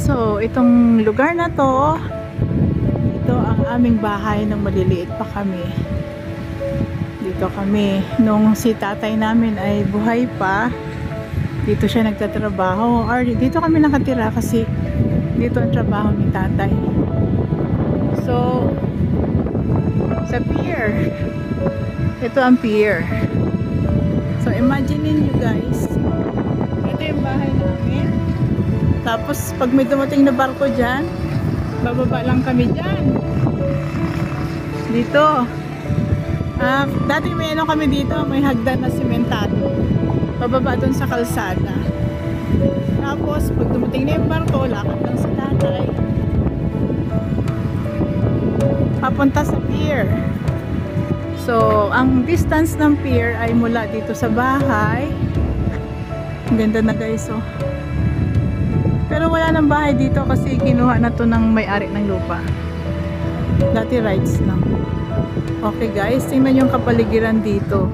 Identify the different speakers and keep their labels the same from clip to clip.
Speaker 1: So, itong lugar na to, ito ang aming bahay nung maliliit pa kami. Dito kami, nung si tatay namin ay buhay pa, dito siya nagtatrabaho. Or dito kami nakatira kasi dito ang trabaho ni tatay. So, sa pier, ito ang pier. So, imagine niyo guys, ito yung bahay namin. Tapos, pag may dumating na barko dyan, bababa lang kami dyan. Dito. Dati may ano kami dito, may hagdan na simentado. Bababa dun sa kalsada. Tapos, pag dumating na yung barko, lakad lang sa tatay. Papunta sa pier. So, ang distance ng pier ay mula dito sa bahay. Ang ganda na guys, oh. Pero wala nang bahay dito kasi kinuha na to ng may-ari ng lupa. Dati rights lang. Okay guys, tingnan yung kapaligiran dito.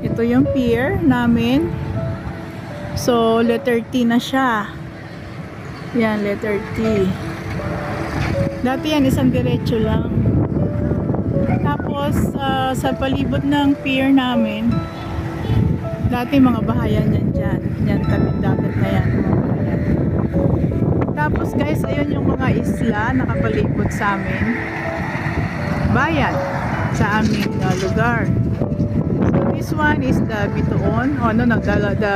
Speaker 1: Ito yung pier namin. So, letter T na siya. Yan, letter T. Dati yan, isang diretso lang. Tapos, sa palibot ng pier namin, dati mga bahayan yan dyan. Yan, tabing dagat na yan. Tapos guys, ayun yung mga isla nakapalibot sa amin. Bayan sa aming lugar. So this one is the Bitoon. O no, the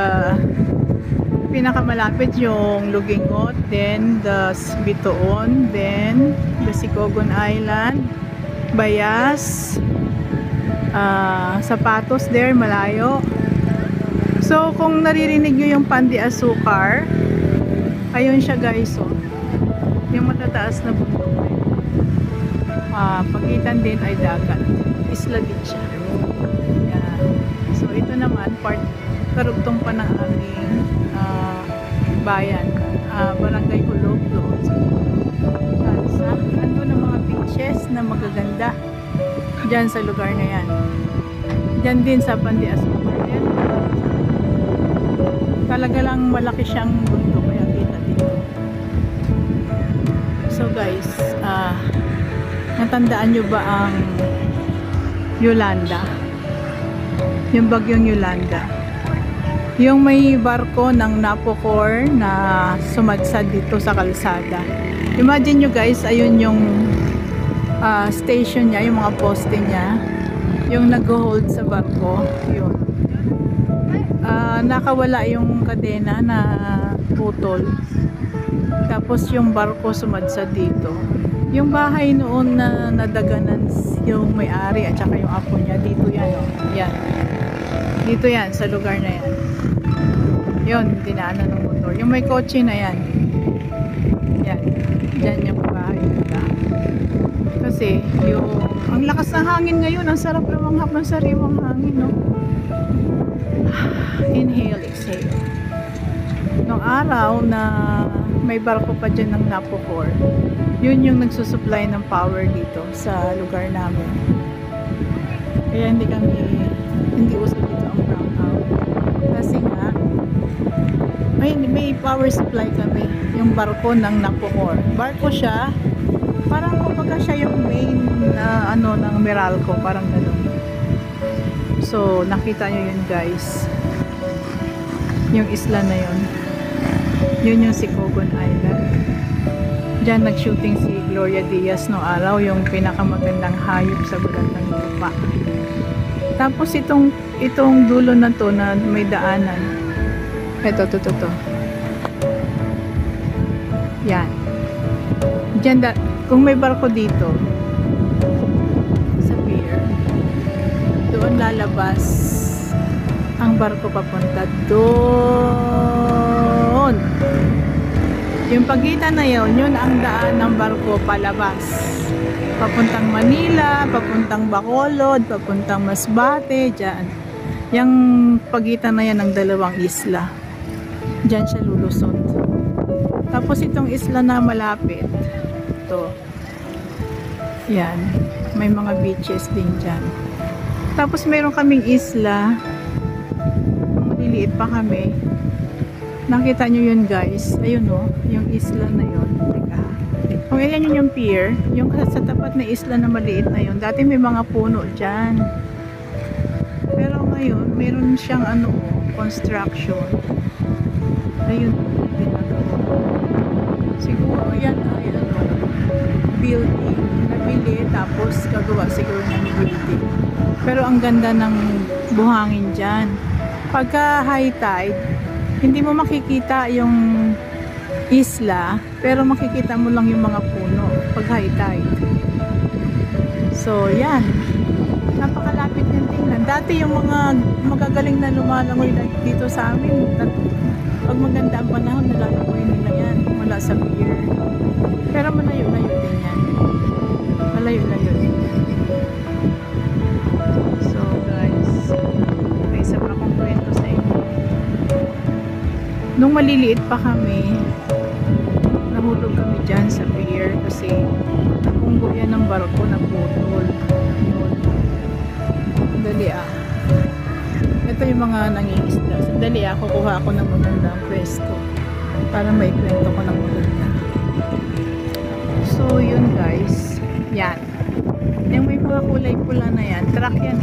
Speaker 1: pinakamalapit yung Lugingot, then the Bitoon, then the Sicogon Island, Bayas, Sapatos there, malayo. So kung naririnig nyo yung Pandi Asukar, ayun siya guys, oh. Yung matataas na bundok. Pagitan din ay dagat. Isla din siya. Yan. So ito naman, karugtong pa ng aming bayan. Barangay Hulog doon. Ando ng mga beaches na magaganda dyan sa lugar na yan. Dyan din sa Pandi Asukar. Yan. Talaga lang malaki siyang bundok. So guys, natandaan nyo ba ang Yolanda? Yung bagyong Yolanda. Yung may barko ng Napocor na sumadsad dito sa kalsada. Imagine nyo guys, ayun yung station niya, yung mga poste niya. Yung nag-hold sa barko. Yun. Nakawala yung kadena na putol. Tapos yung barko sumadsad dito. Yung bahay noon na nadaganan yung may-ari at saka yung apo niya, dito yan, oh. Yan. Dito yan, sa lugar na yan. Yun, dinaanan ng motor. Yung may kotse na yan. Yan. Diyan yung bahay nila. Kasi, ang lakas ng hangin ngayon, ang sarap lumanghap ng sariwang hangin, no? Inhale, exhale. Nung araw na may barko pa dyan ng Napocor, yun yung nagsusupply ng power dito sa lugar namin. Kaya hindi uso dito ang brownout. Kasi nga, may power supply kami, yung barko ng Napocor. Barko siya, parang kumbaga siya yung main na ng Meralco, parang gano'n. So, nakita nyo yun guys. Yung isla na yun. Yun yung Sicogon Island. Diyan nag-shooting si Gloria Diaz no araw, yung pinakamagandang hayop sa bulan ng lupa. Tapos itong dulo na to na may daanan. Ito. Yan. Diyan kung may barko dito sa pier, doon lalabas ang barko papunta doon. Yung pagitan na yun ang daan ng barko palabas. Papuntang Manila, papuntang Bacolod, papuntang Masbate, dyan. Yung pagitan na yan ng dalawang isla. Dyan siya lulusot. Tapos itong isla na malapit, ito. Yan. May mga beaches din dyan. Tapos mayroon kaming isla, maliliit pa kami, Nakita nyo yun guys. Ayun o, yung isla na yun. Teka. Kung ilan yun yung pier, yung sa tapat na isla na maliit na yun, dati may mga puno dyan. Pero ngayon, meron siyang ano, construction. Ayun, ginagawa. Siguro yan ay ano, building. Nabili, tapos gagawa siguro ng building. Pero ang ganda ng buhangin dyan. Pagka high tide, hindi mo makikita yung isla, pero makikita mo lang yung mga puno pag high tide. So, yan. Napakalapit yung tingnan. Dati yung mga magagaling na lumalangoy dito sa amin, pag maganda ang panahon, nalalangoy nila yan mula sa pier. Pero malayo-layo din yan. Malayo-layo din yan. So, guys, may isa pa akong kwento sa inyo. Nung maliliit pa kami, nahulog kami dyan sa pier kasi napunggo yan ng barko na putol. Dali ito yung mga nangingisda. Dali kukuha ako ng magandang pwesto para maikwento ko ng maganda. So yun guys, yan yung may mga kulay pula na yan, truck yan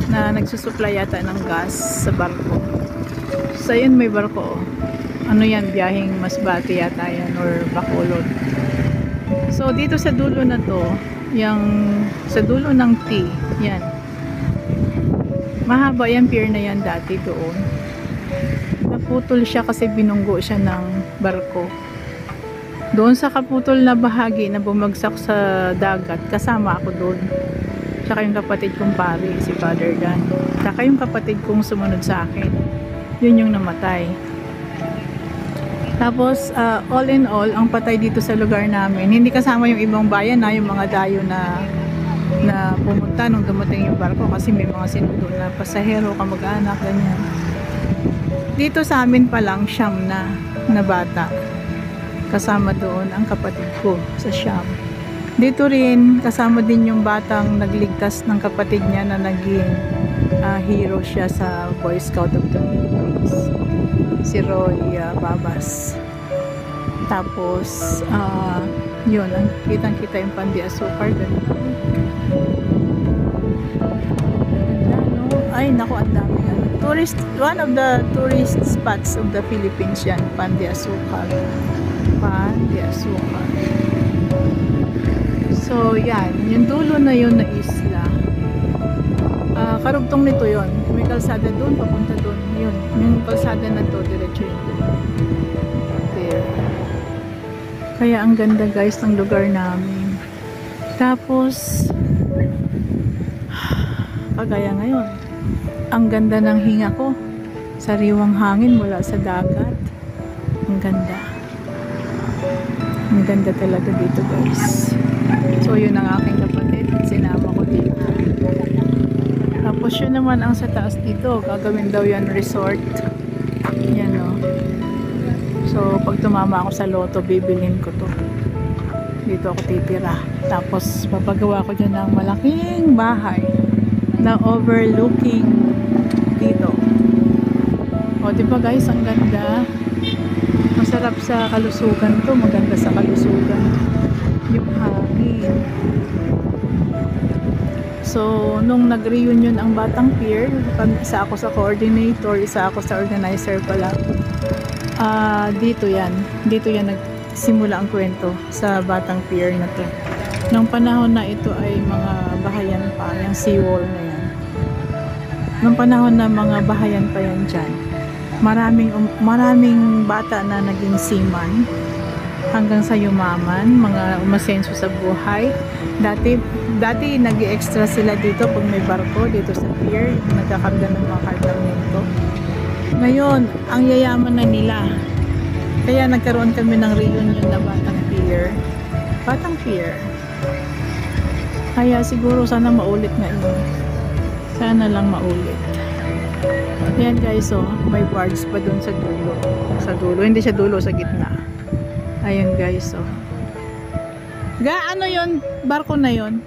Speaker 1: na nagsusupply yata ng gas sa barko. So yun, may barko ano yan, biyaheng Masbate yata yan or Bacolod. So dito sa dulo na to, yung sa dulo ng T, yan mahaba yan, pier na yan dati doon. Naputol siya kasi binunggo siya ng barko. Doon sa kaputol na bahagi na bumagsak sa dagat, kasama ako doon. Tsaka yung kapatid kong pari, si Father Dan. Tsaka yung kapatid kong sumunod sa akin. Yun yung namatay. Tapos, all in all, ang patay dito sa lugar namin, hindi kasama yung ibang bayan na, yung mga dayo na pumunta nung dumating yung barko kasi may mga sinundo na pasahero, kamag-anak, ganyan. Dito sa amin pa lang, siyam na bata. Kasama doon ang kapatid ko sa siyam. Dito rin, kasama din yung batang nagligtas ng kapatid niya na naging hero siya sa Boy Scout of the Philippines. Si Roy Babas. Tapos, yun, kitang-kita yung Pandiasukar. Ay, naku, ang dami. One of the tourist spots of the Philippines yan, Pandiasukar. So, yan. Yung dulo na yun na isla. Karugtong nito yun. May kalsada doon, papunta doon. Yun. Yung kalsada na to, diretso yun. There. Kaya ang ganda guys ng lugar namin. Tapos, kagaya ngayon, ang ganda ng hinga ko. Sariwang hangin mula sa dagat. Ang ganda. Ang ganda talaga dito guys. So yun ang aking kapatid. Sinama ko dito. Tapos yun naman ang sa taas dito. Gagawin daw yan resort. Yan o. So pag tumama ako sa loto, bibilin ko to. Dito ako titira. Tapos papagawa ko dyan ng malaking bahay na overlooking dito. O diba guys, ang ganda. Masarap sa kalusugan to. Maganda sa kalusugan yung hangin. So nung nag-reunion ang Batang Pier, isa ako sa coordinator, isa ako sa organizer pala. Dito yan nagsimula ang kwento sa Batang Pier na to. Nung panahon na ito ay mga bahayan pa, yung seawall na yan. Nung panahon na mga bahayan pa yan dyan, maraming bata na naging seaman hanggang sa yumaman, mga umasenso sa buhay. Dati nag-extra sila dito pag may barko dito sa pier, nagkakarga ng mga kargamento. Ngayon, ang yayaman na nila. Kaya nagkaroon kami ng reunion na Batang Pier. Batang Pier. Kaya siguro sana maulit na yun. Sana lang maulit. Yan guys, oh, may barge pa dun sa dulo. Sa dulo, hindi siya dulo, sa gitna. Ayun guys, oh. Ano yun? Barko na yun?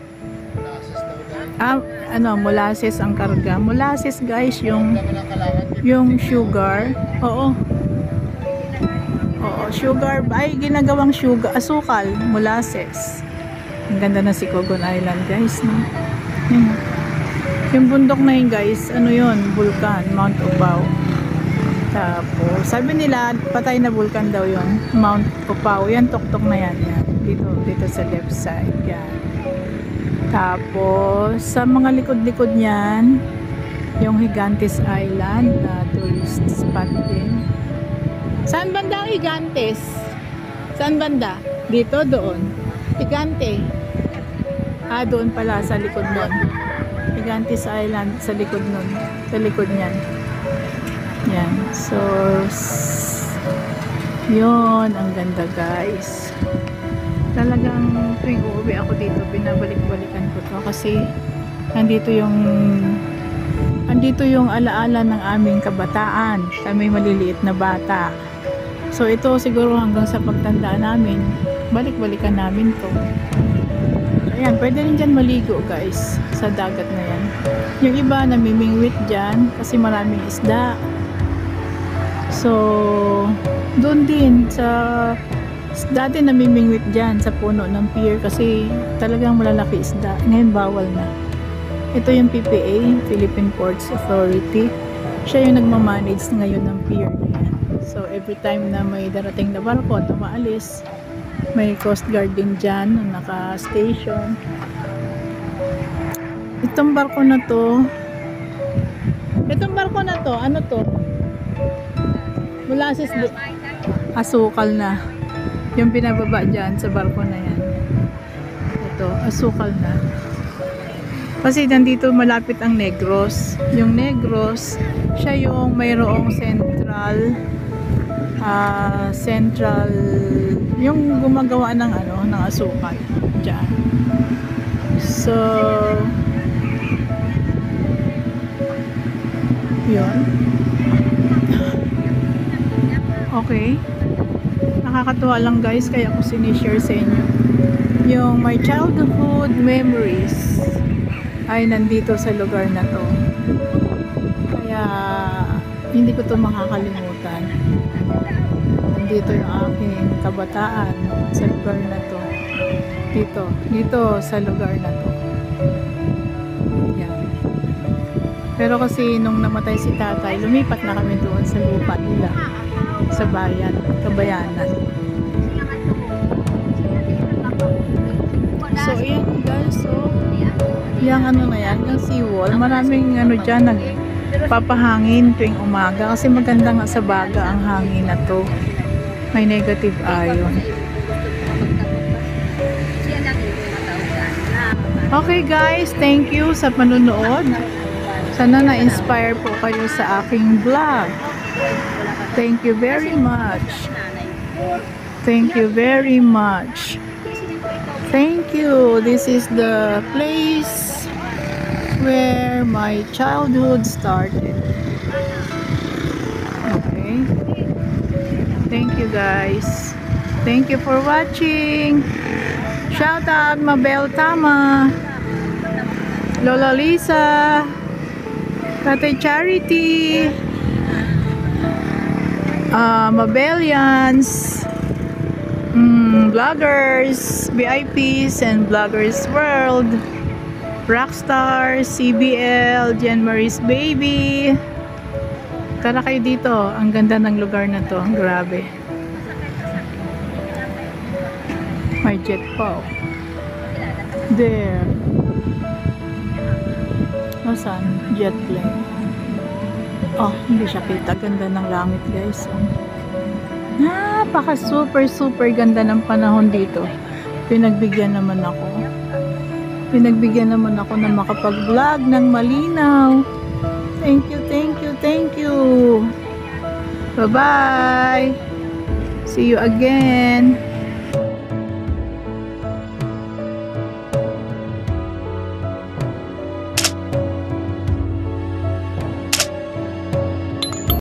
Speaker 1: Molasses ang karga. Molasses guys, yung sugar. Oo. sugar, ay ginagawang sugar, asukal, molasses. Ang ganda na Sicogon Island guys, no? Yun. Yung bundok na yun guys, ano yun, vulkan, Mount Upau. Tapos sabi nila patay na vulkan daw yun, Mount Upau. Yan, tuktok na yan, yan. Dito sa left side, yan. Tapos sa mga likod-likod niyan, yung Gigantes Island na tourist spot din. Saan banda ang Gigantes? Saan banda? Dito, doon. Gigante. Doon pala sa likod nun. Gigantes Island sa likod nun. Sa likod niyan. Yan. So, yun. Ang ganda guys. Talagang tuwing uuwi ako dito, binabalik-balikan ko to kasi andito yung alaala ng aming kabataan. Kami maliliit na bata. So ito siguro hanggang sa pagtanda namin, balik-balikan namin to. Ayan, pwede rin dyan maligo guys sa dagat na yan. Yung iba namimingwit dyan kasi maraming isda. So doon din sa dati namimingwit dyan sa puno ng pier kasi talagang malalaki isda. Ngayon bawal na. Ito yung PPA, Philippine Ports Authority. Siya yung nagmamanage ngayon ng pier niya. So every time na may darating na barko at umaalis, may Coast Guard din dyan na naka-station. Itong barko na to, ano to? Molasses, asukal na. Yung binababa dyan sa barko na yan. Ito, asukal na. Kasi nandito malapit ang Negros. Yung Negros, siya yung mayroong central, yung gumagawa ng ng asukal dyan. So, yun. Okay. Nakakatuwa lang guys, kaya ako sinishare sa inyo yung my childhood memories ay nandito sa lugar na to, kaya hindi ko to makakalimutan. Nandito yung aking kabataan sa lugar na to, dito sa lugar na to. Yan. Pero kasi nung namatay si tatay, lumipat na kami doon sa lupa nila sa bayan, kabayanan. So yan guys, so yung na yan, yung seawall, maraming dyan nagpapahangin tuwing umaga kasi maganda nga sa baga ang hangin na to, may negative ion. Okay guys, thank you sa panunood. Sana na-inspire po kayo sa aking vlog. Thank you very much. Thank you very much. Thank you. This is the place where my childhood started. Okay. Thank you guys. Thank you for watching. Shout out Mabel Tama, Lola Lisa, Tatay Charity, Mabelians, vloggers, VIPs and Vloggers World, Rockstar, CBL, Jen Marie's Baby. Tara kayo dito, ang ganda ng lugar na to, grabe. May jet pa. There. Nasaan? Jet plane. Oh, hindi siya kita. Ganda ng langit guys. Napaka super ganda ng panahon dito. Pinagbigyan naman ako na makapag-vlog ng malinaw. Thank you. Bye bye. See you again.